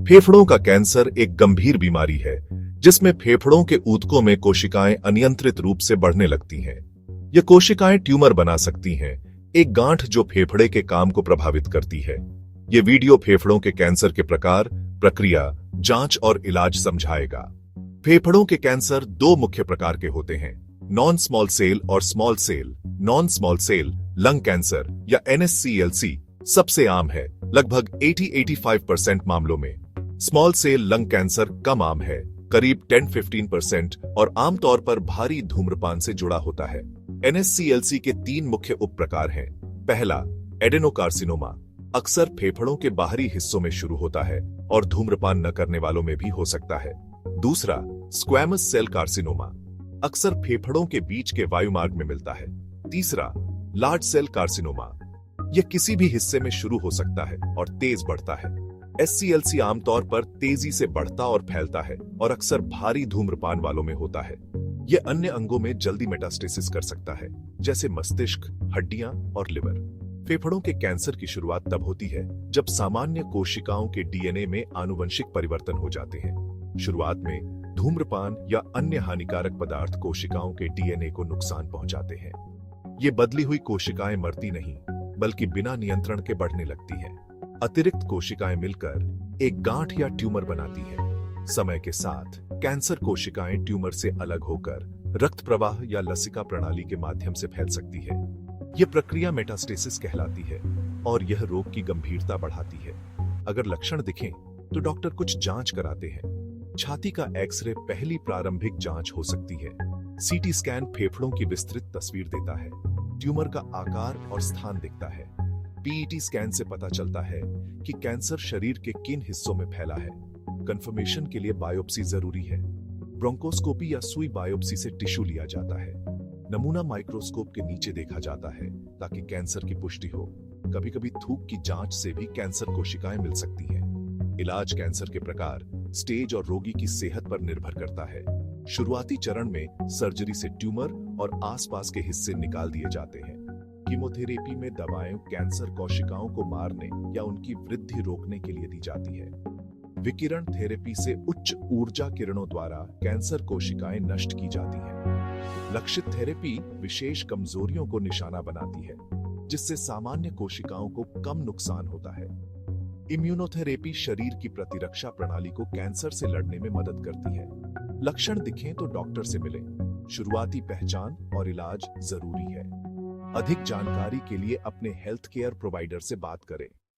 फेफड़ों का कैंसर एक गंभीर बीमारी है जिसमें फेफड़ों के ऊतकों में कोशिकाएं अनियंत्रित रूप से बढ़ने लगती हैं। ये कोशिकाएं ट्यूमर बना सकती हैं, एक गांठ जो फेफड़े के काम को प्रभावित करती है। ये वीडियो फेफड़ों के कैंसर के प्रकार, प्रक्रिया, जांच और इलाज समझाएगा। फेफड़ों के कैंसर दो मुख्य प्रकार के होते हैं, नॉन स्मॉल सेल और small cell. Non small cell lung cancer या NSCLC सबसे आम है, लगभग 80-85% मामलों में। स्मॉल सेल लंग कैंसर कम आम है, करीब 10-15%, और आमतौर पर भारी धूम्रपान से जुड़ा होता है। NSCLC के तीन मुख्य उप प्रकार हैं। पहला, एडेनोकार्सिनोमा, अक्सर फेफड़ों के बाहरी हिस्सों में शुरू होता है और धूम्रपान न करने वालों में भी हो सकता है। दूसरा, स्क्वैमस सेल कार्सिनोमा, अक्सर फेफड़ों के बीच के वायुमार्ग में मिलता है। तीसरा, लार्ज सेल कार्सिनोमा, यह किसी भी हिस्से में शुरू हो सकता है और तेज बढ़ता है। SCLC आमतौर पर तेजी से बढ़ता और फैलता है और अक्सर भारी धूम्रपान वालों में होता है। यह अन्य अंगों में जल्दी मेटास्टेसिस कर सकता है, जैसे मस्तिष्क, हड्डियां और लिवर। फेफड़ों के कैंसर की शुरुआत तब होती है जब सामान्य कोशिकाओं के DNA में आनुवंशिक परिवर्तन हो जाते हैं। शुरुआत में धूम्रपान या अन्य हानिकारक पदार्थ कोशिकाओं के DNA को नुकसान पहुंचाते हैं। ये बदली हुई कोशिकाएं मरती नहीं, बल्कि बिना नियंत्रण के बढ़ने लगती हैं। अतिरिक्त कोशिकाएं मिलकर एक गांठ या ट्यूमर बनाती हैं। समय के साथ कैंसर कोशिकाएं ट्यूमर से अलग होकर रक्त प्रवाह या लसिका प्रणाली के माध्यम से फैल सकती है। यह प्रक्रिया मेटास्टेसिस कहलाती है और यह रोग की गंभीरता बढ़ाती है। अगर लक्षण दिखें तो डॉक्टर कुछ जांच कराते हैं। छाती का एक्सरे पहली प्रारंभिक जांच हो सकती है। CT स्कैन फेफड़ों की विस्तृत तस्वीर देता है। ट्यूमर का आकार और स्थान दिखता है। PET स्कैन से पता चलता है कि कैंसर शरीर के किन हिस्सों में फैला है। कंफर्मेशन के लिए बायोप्सी जरूरी है। ब्रोंकोस्कोपी या सुई बायोप्सी से टिश्यू लिया जाता है। नमूना माइक्रोस्कोप के नीचे देखा जाता है ताकि कैंसर की पुष्टि हो। कभी-कभी थूक की जांच से भी कैंसर कोशिकाएं मिल सकती हैं। इलाज कैंसर के प्रकार, स्टेज और रोगी की सेहत पर निर्भर करता है। शुरुआती चरण में सर्जरी से ट्यूमर और आसपास के हिस्से निकाल दिए जाते हैं। कीमोथेरेपी में दवाएं कैंसर कोशिकाओं को मारने या उनकी वृद्धि रोकने के लिए दी जाती है। विकिरण थेरेपी से उच्च ऊर्जा किरणों द्वारा कैंसर कोशिकाएं नष्ट की जाती हैं। लक्षित थेरेपी विशेष कमजोरियों को निशाना बनाती है, जिससे सामान्य कोशिकाओं को कम नुकसान होता है। इम्यूनोथेरेपी शरीर की प्रतिरक्षा प्रणाली को कैंसर से लड़ने में मदद करती है। लक्षण दिखें तो डॉक्टर से मिलें। शुरुआती पहचान और इलाज जरूरी है। अधिक जानकारी के लिए अपने हेल्थ केयर प्रोवाइडर से बात करें।